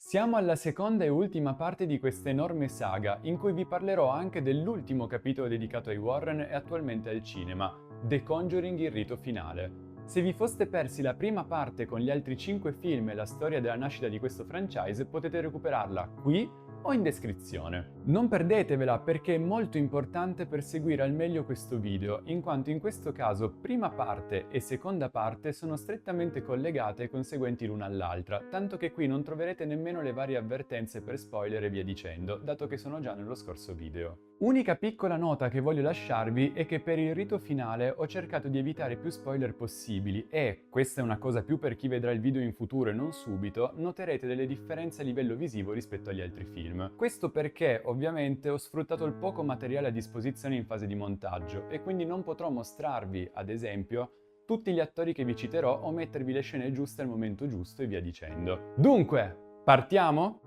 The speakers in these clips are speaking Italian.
Siamo alla seconda e ultima parte di questa enorme saga, in cui vi parlerò anche dell'ultimo capitolo dedicato ai Warren e attualmente al cinema, The Conjuring il rito finale. Se vi foste persi la prima parte con gli altri 5 film e la storia della nascita di questo franchise, potete recuperarla qui o in descrizione. Non perdetevela perché è molto importante per seguire al meglio questo video, in quanto in questo caso prima parte e seconda parte sono strettamente collegate e conseguenti l'una all'altra, tanto che qui non troverete nemmeno le varie avvertenze per spoiler e via dicendo, dato che sono già nello scorso video. Unica piccola nota che voglio lasciarvi è che per il rito finale ho cercato di evitare più spoiler possibili e, questa è una cosa più per chi vedrà il video in futuro e non subito, noterete delle differenze a livello visivo rispetto agli altri film. Questo perché, ovviamente, ho sfruttato il poco materiale a disposizione in fase di montaggio e quindi non potrò mostrarvi, ad esempio, tutti gli attori che vi citerò o mettervi le scene giuste al momento giusto e via dicendo. Dunque, partiamo?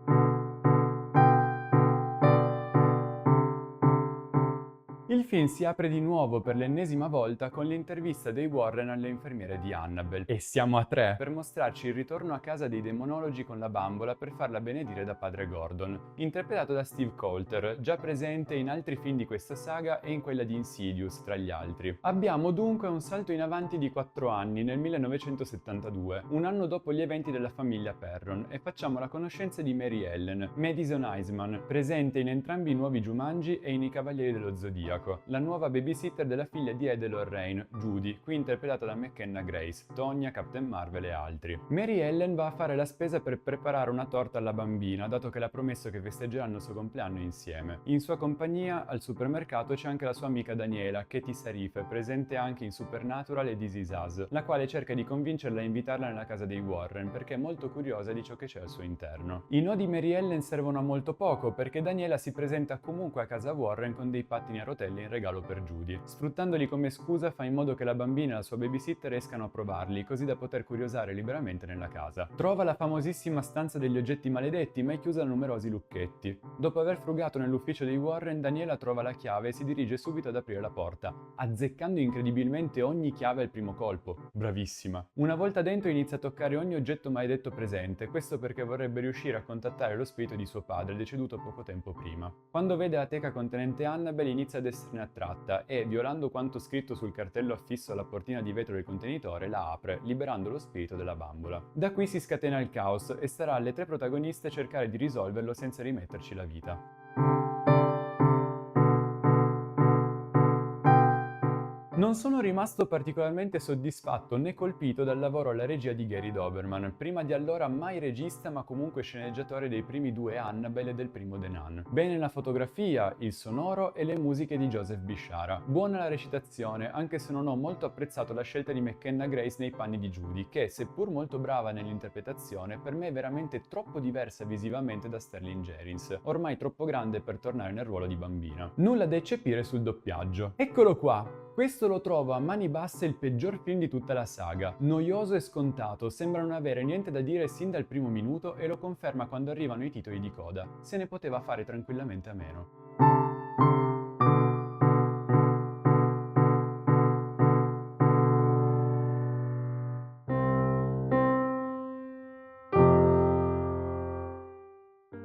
Il film si apre di nuovo per l'ennesima volta con l'intervista dei Warren alle infermiere di Annabelle. E siamo a 3 per mostrarci il ritorno a casa dei demonologi con la bambola per farla benedire da padre Gordon, interpretato da Steve Coulter, già presente in altri film di questa saga e in quella di Insidious, tra gli altri. Abbiamo dunque un salto in avanti di 4 anni, nel 1972, un anno dopo gli eventi della famiglia Perron, e facciamo la conoscenza di Mary Ellen, Madison Iseman, presente in entrambi i nuovi Jumanji e in I Cavalieri dello Zodiaco, la nuova babysitter della figlia di Ed e Lorraine, Judy, qui interpretata da McKenna Grace, Tonya, Captain Marvel e altri. Mary Ellen va a fare la spesa per preparare una torta alla bambina, dato che le ha promesso che festeggeranno il suo compleanno insieme. In sua compagnia, al supermercato, c'è anche la sua amica Daniela, Katie Sarife, presente anche in Supernatural e This Is Us, la quale cerca di convincerla a invitarla nella casa dei Warren, perché è molto curiosa di ciò che c'è al suo interno. I no di Mary Ellen servono a molto poco, perché Daniela si presenta comunque a casa Warren con dei pattini a rotelle in regalo per Judy. Sfruttandoli come scusa fa in modo che la bambina e la sua babysitter escano a provarli, così da poter curiosare liberamente nella casa. Trova la famosissima stanza degli oggetti maledetti, ma è chiusa da numerosi lucchetti. Dopo aver frugato nell'ufficio dei Warren, Daniela trova la chiave e si dirige subito ad aprire la porta, azzeccando incredibilmente ogni chiave al primo colpo. Bravissima. Una volta dentro inizia a toccare ogni oggetto maledetto presente, questo perché vorrebbe riuscire a contattare lo spirito di suo padre, deceduto poco tempo prima. Quando vede la teca contenente Annabelle inizia ad esserne attratta e, violando quanto scritto sul cartello affisso alla portina di vetro del contenitore, la apre, liberando lo spirito della bambola. Da qui si scatena il caos e starà alle 3 protagoniste cercare di risolverlo senza rimetterci la vita. Non sono rimasto particolarmente soddisfatto né colpito dal lavoro alla regia di Gary Doberman, prima di allora mai regista ma comunque sceneggiatore dei primi 2 Annabelle e del primo The Nun. Bene la fotografia, il sonoro e le musiche di Joseph Bishara. Buona la recitazione, anche se non ho molto apprezzato la scelta di McKenna Grace nei panni di Judy, che, seppur molto brava nell'interpretazione, per me è veramente troppo diversa visivamente da Sterling Jerins, ormai troppo grande per tornare nel ruolo di bambina. Nulla da eccepire sul doppiaggio. Eccolo qua! Questo lo trovo a mani basse il peggior film di tutta la saga. Noioso e scontato, sembra non avere niente da dire sin dal primo minuto e lo conferma quando arrivano i titoli di coda. Se ne poteva fare tranquillamente a meno.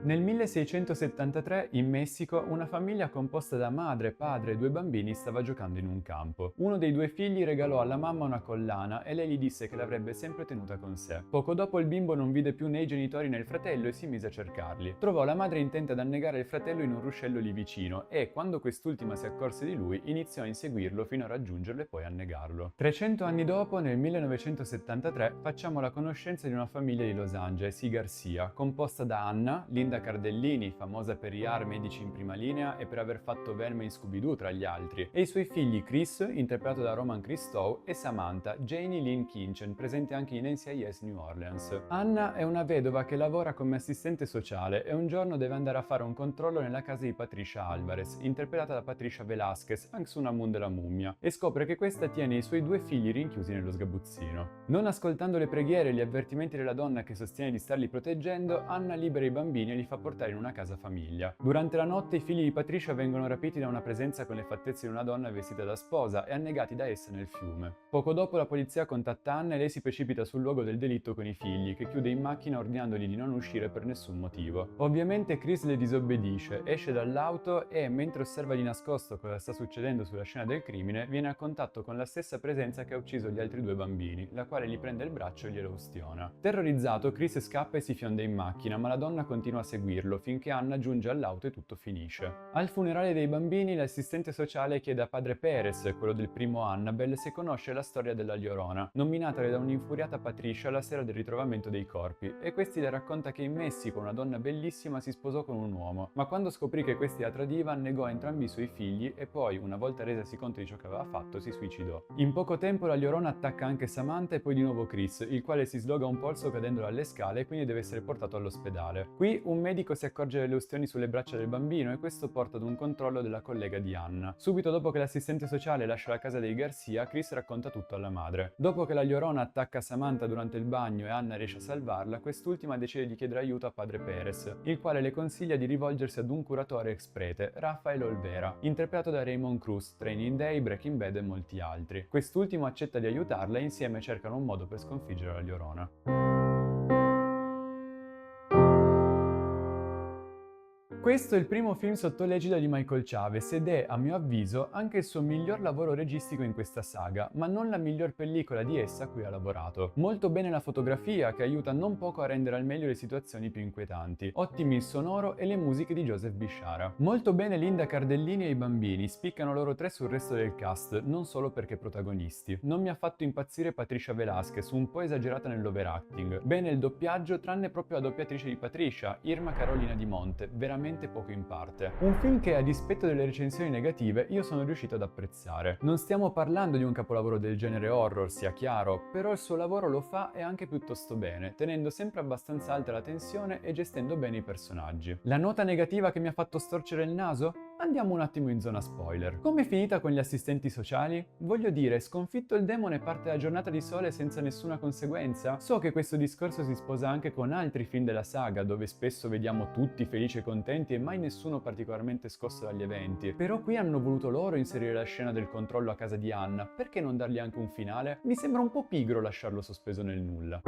Nel 1673, in Messico, una famiglia composta da madre, padre e 2 bambini stava giocando in un campo. Uno dei 2 figli regalò alla mamma una collana e lei gli disse che l'avrebbe sempre tenuta con sé. Poco dopo il bimbo non vide più né i genitori né il fratello e si mise a cercarli. Trovò la madre intenta ad annegare il fratello in un ruscello lì vicino e, quando quest'ultima si accorse di lui, iniziò a inseguirlo fino a raggiungerlo e poi annegarlo. 300 anni dopo, nel 1973, facciamo la conoscenza di una famiglia di Los Angeles, i Garcia, composta da Anna, Linda Cardellini, famosa per IAR Medici in prima linea e per aver fatto Velma in Scooby-Doo tra gli altri, e i suoi figli Chris, interpretato da Roman Christou, e Samantha, Janie Lynn Kinchen, presente anche in NCIS New Orleans. Anna è una vedova che lavora come assistente sociale e un giorno deve andare a fare un controllo nella casa di Patricia Alvarez, interpretata da Patricia Velasquez, anche su Amun della mummia, e scopre che questa tiene i suoi 2 figli rinchiusi nello sgabuzzino. Non ascoltando le preghiere e gli avvertimenti della donna che sostiene di starli proteggendo, Anna libera i bambini e li fa portare in una casa famiglia. Durante la notte i figli di Patricia vengono rapiti da una presenza con le fattezze di una donna vestita da sposa e annegati da essa nel fiume. Poco dopo la polizia contatta Anna e lei si precipita sul luogo del delitto con i figli, che chiude in macchina ordinandogli di non uscire per nessun motivo. Ovviamente Chris le disobbedisce, esce dall'auto e, mentre osserva di nascosto cosa sta succedendo sulla scena del crimine, viene a contatto con la stessa presenza che ha ucciso gli altri due bambini, la quale gli prende il braccio e glielo ustiona. Terrorizzato, Chris scappa e si fionda in macchina, ma la donna continua a seguirlo finché Anna giunge all'auto e tutto finisce. Al funerale dei bambini, l'assistente sociale chiede a padre Perez, quello del primo Annabelle, se conosce la storia della Llorona, nominatale da un'infuriata Patricia la sera del ritrovamento dei corpi, e questi le racconta che in Messico una donna bellissima si sposò con un uomo, ma quando scoprì che questi la tradiva negò a entrambi i suoi figli e poi, una volta resasi conto di ciò che aveva fatto, si suicidò. In poco tempo la Llorona attacca anche Samantha e poi di nuovo Chris, il quale si sloga un polso cadendo dalle scale e quindi deve essere portato all'ospedale. Qui un medico si accorge delle ustioni sulle braccia del bambino e questo porta ad un controllo della collega di Anna. Subito dopo che l'assistente sociale lascia la casa dei Garcia, Chris racconta tutto alla madre. Dopo che la Llorona attacca Samantha durante il bagno e Anna riesce a salvarla, quest'ultima decide di chiedere aiuto a padre Perez, il quale le consiglia di rivolgersi ad un curatore ex prete, Rafael Olvera, interpretato da Raymond Cruz, Training Day, Breaking Bad e molti altri. Quest'ultimo accetta di aiutarla e insieme cercano un modo per sconfiggere la Llorona. Questo è il primo film sotto l'egida di Michael Chavez ed è, a mio avviso, anche il suo miglior lavoro registico in questa saga, ma non la miglior pellicola di essa a cui ha lavorato. Molto bene la fotografia, che aiuta non poco a rendere al meglio le situazioni più inquietanti. Ottimi il sonoro e le musiche di Joseph Bishara. Molto bene Linda Cardellini e i bambini, spiccano loro tre sul resto del cast, non solo perché protagonisti. Non mi ha fatto impazzire Patricia Velasquez, un po' esagerata nell'overacting. Bene il doppiaggio, tranne proprio la doppiatrice di Patricia, Irma Carolina Di Monte, veramente poco in parte. Un film che, a dispetto delle recensioni negative, io sono riuscito ad apprezzare. Non stiamo parlando di un capolavoro del genere horror, sia chiaro, però il suo lavoro lo fa e anche piuttosto bene, tenendo sempre abbastanza alta la tensione e gestendo bene i personaggi. La nota negativa che mi ha fatto storcere il naso? Andiamo un attimo in zona spoiler. Come è finita con gli assistenti sociali? Voglio dire, sconfitto il demone parte la giornata di sole senza nessuna conseguenza? So che questo discorso si sposa anche con altri film della saga, dove spesso vediamo tutti felici e contenti e mai nessuno particolarmente scosso dagli eventi. Però qui hanno voluto loro inserire la scena del controllo a casa di Anna, perché non dargli anche un finale? Mi sembra un po' pigro lasciarlo sospeso nel nulla.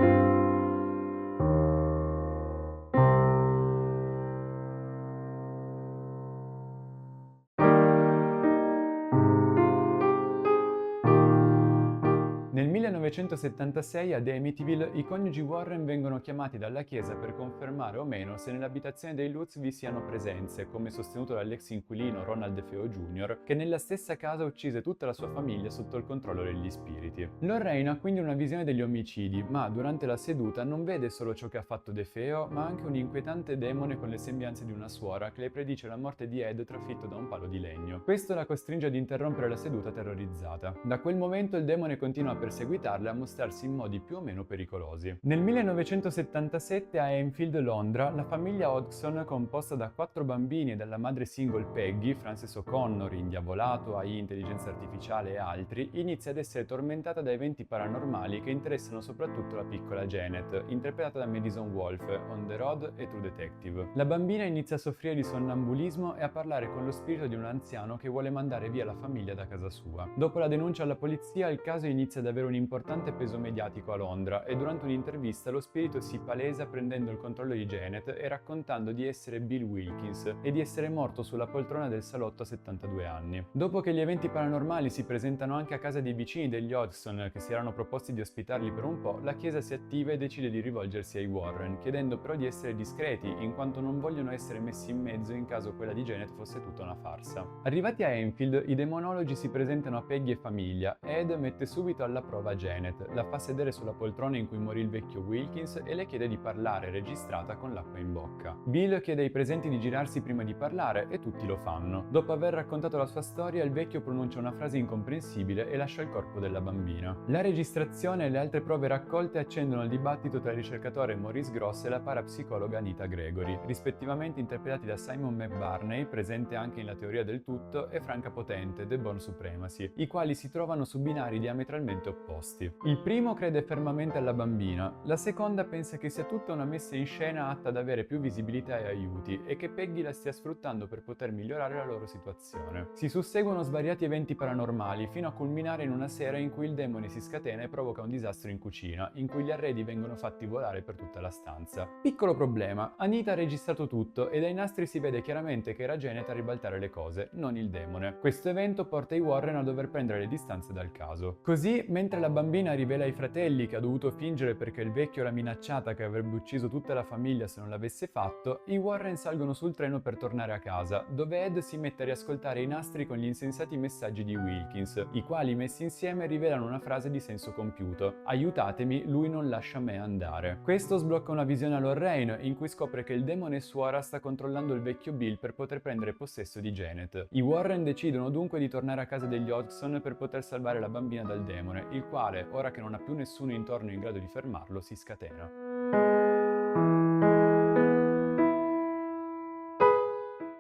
Nel 1976 ad Amityville i coniugi Warren vengono chiamati dalla chiesa per confermare o meno se nell'abitazione dei Lutz vi siano presenze, come sostenuto dall'ex inquilino Ronald DeFeo Jr., che nella stessa casa uccise tutta la sua famiglia sotto il controllo degli spiriti. Lorraine ha quindi una visione degli omicidi, ma durante la seduta non vede solo ciò che ha fatto DeFeo, ma anche un inquietante demone con le sembianze di una suora che le predice la morte di Ed trafitto da un palo di legno. Questo la costringe ad interrompere la seduta terrorizzata. Da quel momento il demone continua a perseguitarle e a mostrarsi in modi più o meno pericolosi. Nel 1977 a Enfield, Londra, la famiglia Hodgson, composta da 4 bambini e dalla madre single Peggy, Frances O'Connor, indiavolato, AI, intelligenza artificiale e altri, inizia ad essere tormentata da eventi paranormali che interessano soprattutto la piccola Janet, interpretata da Madison Wolfe, On the Road e True Detective. La bambina inizia a soffrire di sonnambulismo e a parlare con lo spirito di un anziano che vuole mandare via la famiglia da casa sua. Dopo la denuncia alla polizia, il caso inizia ad avere un importante peso mediatico a Londra e durante un'intervista lo spirito si palesa prendendo il controllo di Janet e raccontando di essere Bill Wilkins e di essere morto sulla poltrona del salotto a 72 anni. Dopo che gli eventi paranormali si presentano anche a casa dei vicini degli Hodgson che si erano proposti di ospitarli per un po', la chiesa si attiva e decide di rivolgersi ai Warren, chiedendo però di essere discreti in quanto non vogliono essere messi in mezzo in caso quella di Janet fosse tutta una farsa. Arrivati a Enfield, i demonologi si presentano a Peggy e famiglia. Ed mette subito alla prova Janet, la fa sedere sulla poltrona in cui morì il vecchio Wilkins e le chiede di parlare registrata con l'acqua in bocca. Bill chiede ai presenti di girarsi prima di parlare e tutti lo fanno. Dopo aver raccontato la sua storia, il vecchio pronuncia una frase incomprensibile e lascia il corpo della bambina. La registrazione e le altre prove raccolte accendono il dibattito tra il ricercatore Maurice Gross e la parapsicologa Anita Gregory, rispettivamente interpretati da Simon McBurney, presente anche in La teoria del tutto, e Franca Potente, The Born Supremacy, i quali si trovano su binari diametralmente opposti. ragazzi. Il primo crede fermamente alla bambina, la seconda pensa che sia tutta una messa in scena atta ad avere più visibilità e aiuti e che Peggy la stia sfruttando per poter migliorare la loro situazione. Si susseguono svariati eventi paranormali fino a culminare in una sera in cui il demone si scatena e provoca un disastro in cucina, in cui gli arredi vengono fatti volare per tutta la stanza. Piccolo problema, Anita ha registrato tutto e dai nastri si vede chiaramente che era Janet a ribaltare le cose, non il demone. Questo evento porta i Warren a dover prendere le distanze dal caso. Così, mentre la bambina rivela ai fratelli che ha dovuto fingere perché il vecchio l'ha minacciata che avrebbe ucciso tutta la famiglia se non l'avesse fatto, i Warren salgono sul treno per tornare a casa, dove Ed si mette a riascoltare i nastri con gli insensati messaggi di Wilkins, i quali messi insieme rivelano una frase di senso compiuto: "Aiutatemi, lui non lascia me andare". Questo sblocca una visione a Lorraine in cui scopre che il demone suora sta controllando il vecchio Bill per poter prendere possesso di Janet. I Warren decidono dunque di tornare a casa degli Hodgson per poter salvare la bambina dal demone, il quale, ora che non ha più nessuno intorno in grado di fermarlo, si scatena.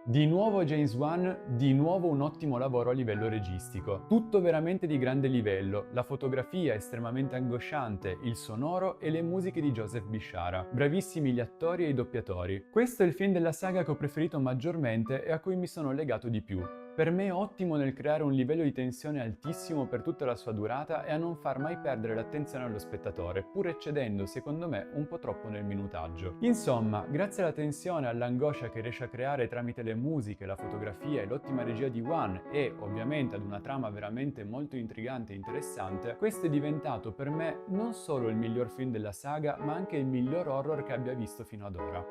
Di nuovo James Wan, di nuovo un ottimo lavoro a livello registico. Tutto veramente di grande livello, la fotografia estremamente angosciante, il sonoro e le musiche di Joseph Bishara. Bravissimi gli attori e i doppiatori. Questo è il film della saga che ho preferito maggiormente e a cui mi sono legato di più. Per me è ottimo nel creare un livello di tensione altissimo per tutta la sua durata e a non far mai perdere l'attenzione allo spettatore, pur eccedendo, secondo me, un po' troppo nel minutaggio. Insomma, grazie alla tensione e all'angoscia che riesce a creare tramite le musiche, la fotografia e l'ottima regia di Wan e, ovviamente, ad una trama veramente molto intrigante e interessante, questo è diventato per me non solo il miglior film della saga, ma anche il miglior horror che abbia visto fino ad ora.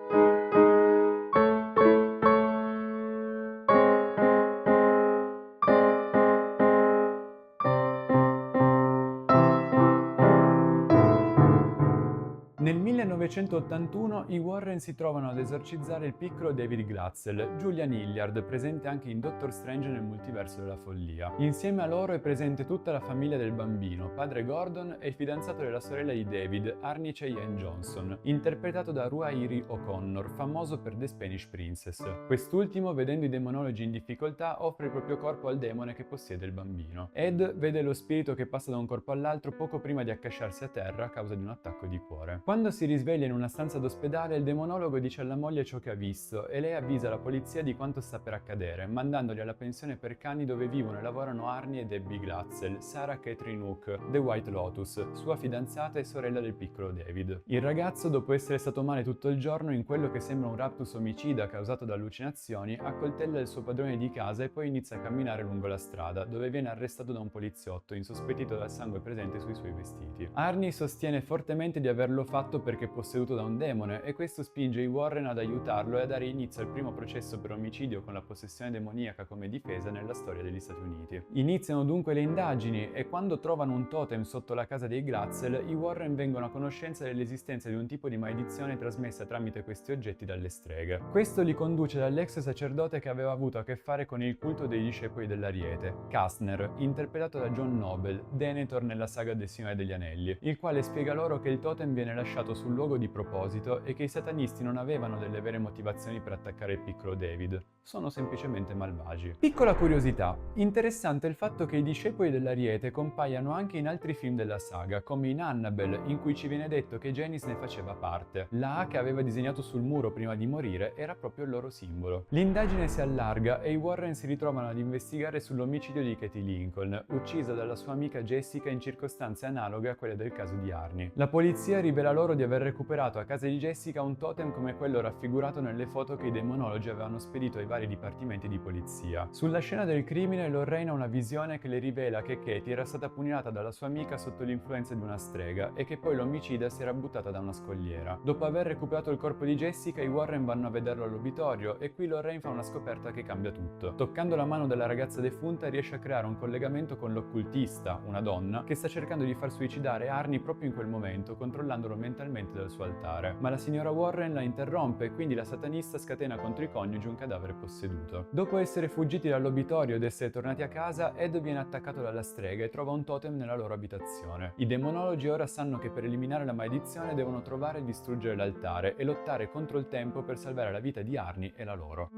Nel 1981 i Warren si trovano ad esorcizzare il piccolo David Glatzel, Julian Hilliard, presente anche in Doctor Strange nel multiverso della follia. Insieme a loro è presente tutta la famiglia del bambino, padre Gordon e il fidanzato della sorella di David, Arnie Cheyenne Johnson, interpretato da Ruairi O'Connor, famoso per The Spanish Princess. Quest'ultimo, vedendo i demonologi in difficoltà, offre il proprio corpo al demone che possiede il bambino. Ed vede lo spirito che passa da un corpo all'altro poco prima di accasciarsi a terra a causa di un attacco di cuore. Quando si risveglia in una stanza d'ospedale, il demonologo dice alla moglie ciò che ha visto e lei avvisa la polizia di quanto sta per accadere, mandandoli alla pensione per cani dove vivono e lavorano Arnie e Debbie Glatzel, Sarah Catherine Hook, The White Lotus, sua fidanzata e sorella del piccolo David. Il ragazzo, dopo essere stato male tutto il giorno in quello che sembra un raptus omicida causato da allucinazioni, accoltella il suo padrone di casa e poi inizia a camminare lungo la strada, dove viene arrestato da un poliziotto, insospettito dal sangue presente sui suoi vestiti. Arnie sostiene fortemente di averlo fatto perché è posseduto da un demone e questo spinge i Warren ad aiutarlo e a dare inizio al primo processo per omicidio con la possessione demoniaca come difesa nella storia degli Stati Uniti. Iniziano dunque le indagini e quando trovano un totem sotto la casa dei Glatzel, i Warren vengono a conoscenza dell'esistenza di un tipo di maledizione trasmessa tramite questi oggetti dalle streghe. Questo li conduce dall'ex sacerdote che aveva avuto a che fare con il culto dei discepoli dell'Ariete, Kastner, interpretato da John Noble, Denethor nella saga del Signore degli Anelli, il quale spiega loro che il totem viene lasciato sul luogo di proposito e che i satanisti non avevano delle vere motivazioni per attaccare il piccolo David, sono semplicemente malvagi. Piccola curiosità, interessante il fatto che i discepoli dell'Ariete compaiano anche in altri film della saga, come in Annabelle, in cui ci viene detto che Janice ne faceva parte. La A che aveva disegnato sul muro prima di morire era proprio il loro simbolo. L'indagine si allarga e i Warren si ritrovano ad investigare sull'omicidio di Katie Lincoln, uccisa dalla sua amica Jessica in circostanze analoghe a quelle del caso di Arnie. La polizia rivela loro di aver recuperato a casa di Jessica un totem come quello raffigurato nelle foto che i demonologi avevano spedito ai vari dipartimenti di polizia. Sulla scena del crimine, Lorraine ha una visione che le rivela che Katie era stata pugnalata dalla sua amica sotto l'influenza di una strega e che poi l'omicida si era buttata da una scogliera. Dopo aver recuperato il corpo di Jessica, i Warren vanno a vederlo all'obitorio e qui Lorraine fa una scoperta che cambia tutto. Toccando la mano della ragazza defunta riesce a creare un collegamento con l'occultista, una donna, che sta cercando di far suicidare Arnie proprio in quel momento, controllandolo mentalmente dal suo altare. Ma la signora Warren la interrompe e quindi la satanista scatena contro i coniugi un cadavere posseduto. Dopo essere fuggiti dall'obitorio ed essere tornati a casa, Ed viene attaccato dalla strega e trova un totem nella loro abitazione. I demonologi ora sanno che per eliminare la maledizione devono trovare e distruggere l'altare e lottare contro il tempo per salvare la vita di Arnie e la loro.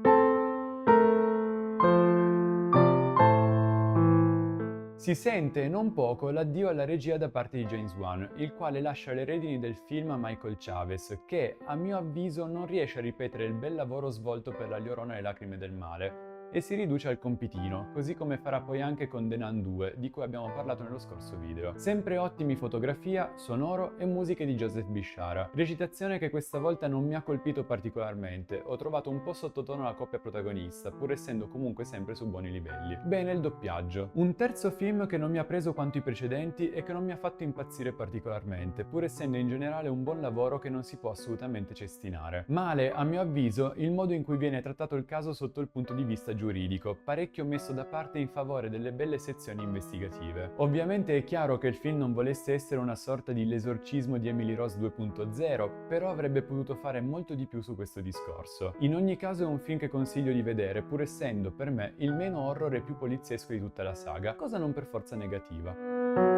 Si sente, e non poco, l'addio alla regia da parte di James Wan, il quale lascia le redini del film a Michael Chaves, che, a mio avviso, non riesce a ripetere il bel lavoro svolto per La Llorona e le lacrime del mare, e si riduce al compitino, così come farà poi anche con The Nun 2, di cui abbiamo parlato nello scorso video. Sempre ottimi fotografia, sonoro e musiche di Joseph Bishara. Recitazione che questa volta non mi ha colpito particolarmente, ho trovato un po' sottotono la coppia protagonista, pur essendo comunque sempre su buoni livelli. Bene il doppiaggio. Un terzo film che non mi ha preso quanto i precedenti e che non mi ha fatto impazzire particolarmente, pur essendo in generale un buon lavoro che non si può assolutamente cestinare. Male, a mio avviso, il modo in cui viene trattato il caso sotto il punto di vista giuridico, parecchio messo da parte in favore delle belle sezioni investigative. Ovviamente è chiaro che il film non volesse essere una sorta di L'esorcismo di Emily Rose 2.0, però avrebbe potuto fare molto di più su questo discorso. In ogni caso è un film che consiglio di vedere, pur essendo per me il meno horror e più poliziesco di tutta la saga, cosa non per forza negativa.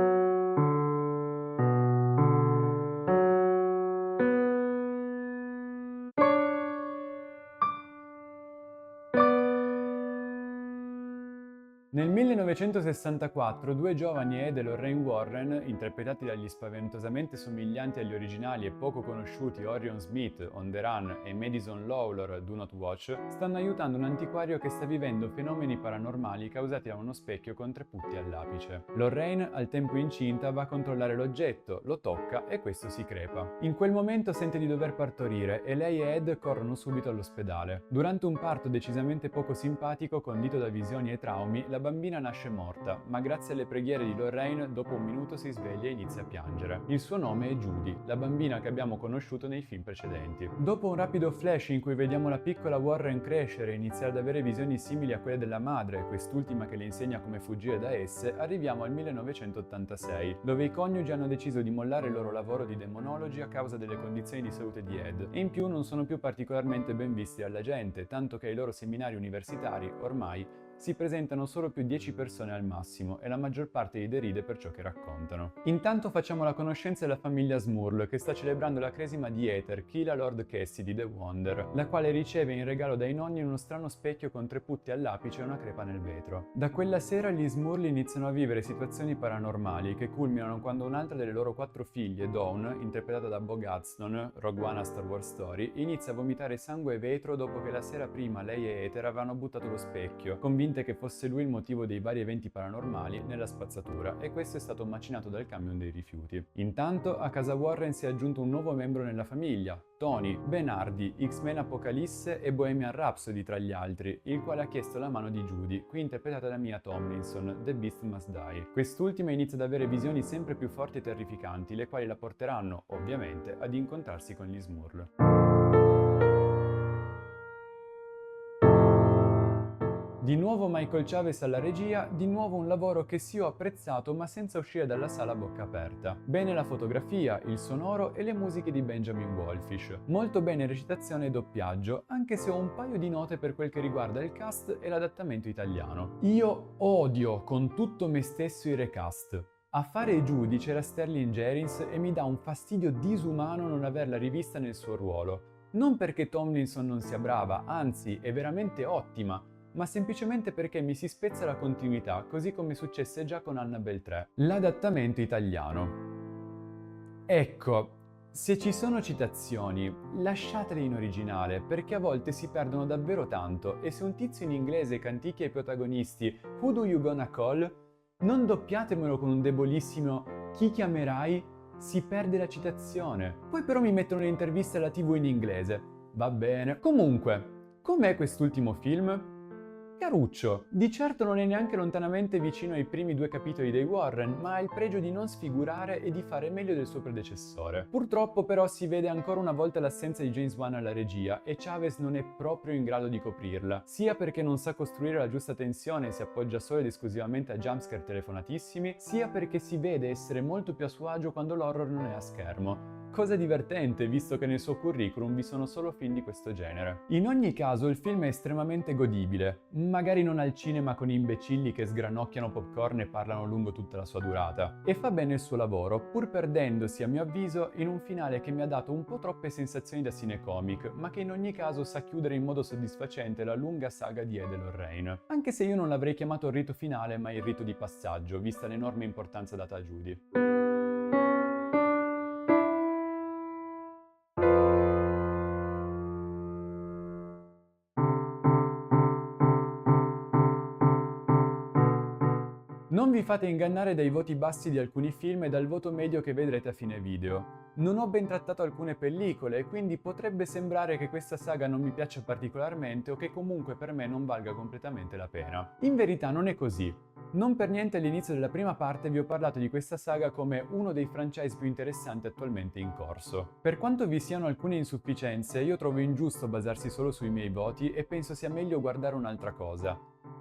Nel 1964 due giovani Ed e Lorraine Warren, interpretati dagli spaventosamente somiglianti agli originali e poco conosciuti Orion Smith, On the Run e Madison Lawlor, Do Not Watch, stanno aiutando un antiquario che sta vivendo fenomeni paranormali causati da uno specchio con tre putti all'apice. Lorraine, al tempo incinta, va a controllare l'oggetto, lo tocca e questo si crepa. In quel momento sente di dover partorire e lei e Ed corrono subito all'ospedale. Durante un parto decisamente poco simpatico, condito da visioni e traumi, la bambina nasce morta, ma grazie alle preghiere di Lorraine, dopo un minuto si sveglia e inizia a piangere. Il suo nome è Judy, la bambina che abbiamo conosciuto nei film precedenti. Dopo un rapido flash in cui vediamo la piccola Warren crescere e iniziare ad avere visioni simili a quelle della madre, quest'ultima che le insegna come fuggire da esse, arriviamo al 1986, dove i coniugi hanno deciso di mollare il loro lavoro di demonologi a causa delle condizioni di salute di Ed, e in più non sono più particolarmente ben visti dalla gente, tanto che ai loro seminari universitari, ormai, si presentano solo più 10 persone al massimo e la maggior parte li deride per ciò che raccontano. Intanto facciamo la conoscenza della famiglia Smurl, che sta celebrando la cresima di Ether, Kila Lord Cassidy The Wonder, la quale riceve in regalo dai nonni uno strano specchio con tre putti all'apice e una crepa nel vetro. Da quella sera gli Smurl iniziano a vivere situazioni paranormali che culminano quando un'altra delle loro 4 figlie, Dawn, interpretata da Bo Gadsden, Rogue One a Star Wars Story, inizia a vomitare sangue e vetro dopo che la sera prima lei e Ether avevano buttato lo specchio, convinte che fosse lui il motivo dei vari eventi paranormali nella spazzatura, e questo è stato macinato dal camion dei rifiuti. Intanto a casa Warren si è aggiunto un nuovo membro nella famiglia, Tony, Ben Hardy, X-Men Apocalisse e Bohemian Rhapsody tra gli altri, il quale ha chiesto la mano di Judy, qui interpretata da Mia Tomlinson, The Beast Must Die. Quest'ultima inizia ad avere visioni sempre più forti e terrificanti, le quali la porteranno, ovviamente, ad incontrarsi con gli Smurl. Di nuovo Michael Chaves alla regia, di nuovo un lavoro che sì ho apprezzato ma senza uscire dalla sala a bocca aperta. Bene la fotografia, il sonoro e le musiche di Benjamin Wallfish. Molto bene recitazione e doppiaggio, anche se ho un paio di note per quel che riguarda il cast e l'adattamento italiano. Io odio con tutto me stesso i recast. A fare Judy c'era Sterling Jerins e mi dà un fastidio disumano non averla rivista nel suo ruolo. Non perché Tomlinson non sia brava, anzi è veramente ottima, ma semplicemente perché mi si spezza la continuità, così come successe già con Annabelle 3. L'adattamento italiano. Ecco, se ci sono citazioni, lasciatele in originale, perché a volte si perdono davvero tanto, e se un tizio in inglese canticchia ai protagonisti "Who do you gonna call?", non doppiatemelo con un debolissimo "Chi chiamerai?", si perde la citazione. Poi però mi mettono le interviste alla TV in inglese. Va bene. Comunque, com'è quest'ultimo film? Caruccio. Di certo non è neanche lontanamente vicino ai primi 2 capitoli dei Warren, ma ha il pregio di non sfigurare e di fare meglio del suo predecessore. Purtroppo però si vede ancora una volta l'assenza di James Wan alla regia, e Chaves non è proprio in grado di coprirla, sia perché non sa costruire la giusta tensione e si appoggia solo ed esclusivamente a jumpscare telefonatissimi, sia perché si vede essere molto più a suo agio quando l'horror non è a schermo. Cosa divertente, visto che nel suo curriculum vi sono solo film di questo genere. In ogni caso, il film è estremamente godibile, magari non al cinema con imbecilli che sgranocchiano popcorn e parlano lungo tutta la sua durata, e fa bene il suo lavoro, pur perdendosi, a mio avviso, in un finale che mi ha dato un po' troppe sensazioni da cinecomic, ma che in ogni caso sa chiudere in modo soddisfacente la lunga saga di Ed e Lorraine. Anche se io non l'avrei chiamato il rito finale, ma il rito di passaggio, vista l'enorme importanza data a Judy. Non vi fate ingannare dai voti bassi di alcuni film e dal voto medio che vedrete a fine video. Non ho ben trattato alcune pellicole e quindi potrebbe sembrare che questa saga non mi piaccia particolarmente o che comunque per me non valga completamente la pena. In verità non è così. Non per niente all'inizio della prima parte vi ho parlato di questa saga come uno dei franchise più interessanti attualmente in corso. Per quanto vi siano alcune insufficienze, io trovo ingiusto basarsi solo sui miei voti e penso sia meglio guardare un'altra cosa.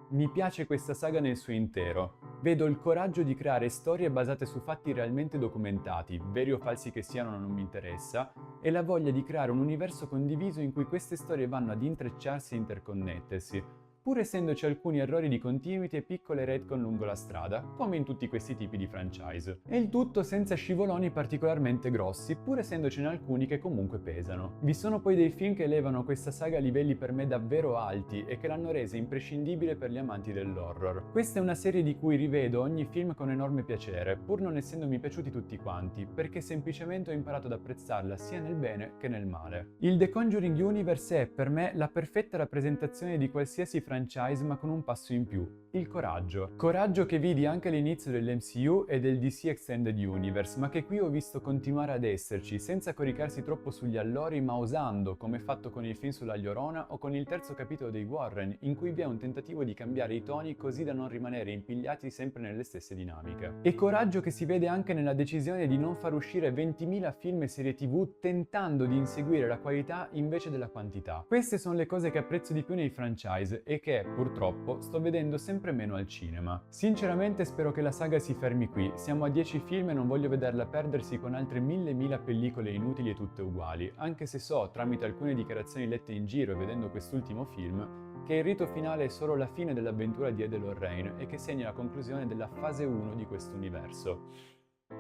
Mi piace questa saga nel suo intero. Vedo il coraggio di creare storie basate su fatti realmente documentati, veri o falsi che siano non mi interessa, e la voglia di creare un universo condiviso in cui queste storie vanno ad intrecciarsi e interconnettersi, pur essendoci alcuni errori di continuity e piccole retcon lungo la strada, come in tutti questi tipi di franchise. E il tutto senza scivoloni particolarmente grossi, pur essendocene alcuni che comunque pesano. Vi sono poi dei film che elevano questa saga a livelli per me davvero alti e che l'hanno resa imprescindibile per gli amanti dell'horror. Questa è una serie di cui rivedo ogni film con enorme piacere, pur non essendomi piaciuti tutti quanti, perché semplicemente ho imparato ad apprezzarla sia nel bene che nel male. Il The Conjuring Universe è, per me, la perfetta rappresentazione di qualsiasi franchise ma con un passo in più, il coraggio. Coraggio che vidi anche all'inizio dell'MCU e del DC Extended Universe, ma che qui ho visto continuare ad esserci, senza coricarsi troppo sugli allori ma osando, come fatto con il film sulla Llorona o con il terzo capitolo dei Warren, in cui vi è un tentativo di cambiare i toni così da non rimanere impigliati sempre nelle stesse dinamiche. E coraggio che si vede anche nella decisione di non far uscire 20.000 film e serie TV tentando di inseguire la qualità invece della quantità. Queste sono le cose che apprezzo di più nei franchise e che, purtroppo, sto vedendo sempre meno al cinema. Sinceramente spero che la saga si fermi qui, siamo a 10 film e non voglio vederla perdersi con altre mille pellicole inutili e tutte uguali, anche se so, tramite alcune dichiarazioni lette in giro e vedendo quest'ultimo film, che il rito finale è solo la fine dell'avventura di Ed e Lorraine e che segna la conclusione della fase 1 di questo universo.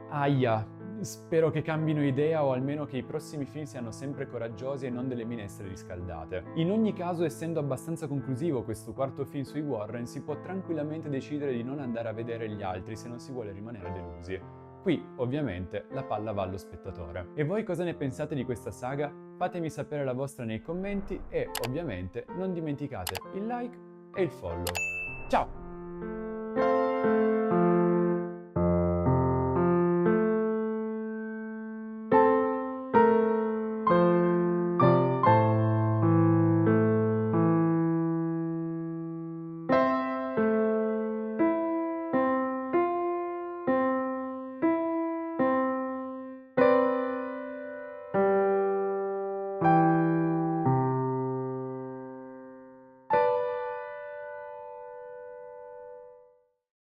Aia, spero che cambino idea o almeno che i prossimi film siano sempre coraggiosi e non delle minestre riscaldate. In ogni caso, essendo abbastanza conclusivo questo quarto film sui Warren, si può tranquillamente decidere di non andare a vedere gli altri se non si vuole rimanere delusi. Qui, ovviamente, la palla va allo spettatore. E voi cosa ne pensate di questa saga? Fatemi sapere la vostra nei commenti e, ovviamente, non dimenticate il like e il follow. Ciao!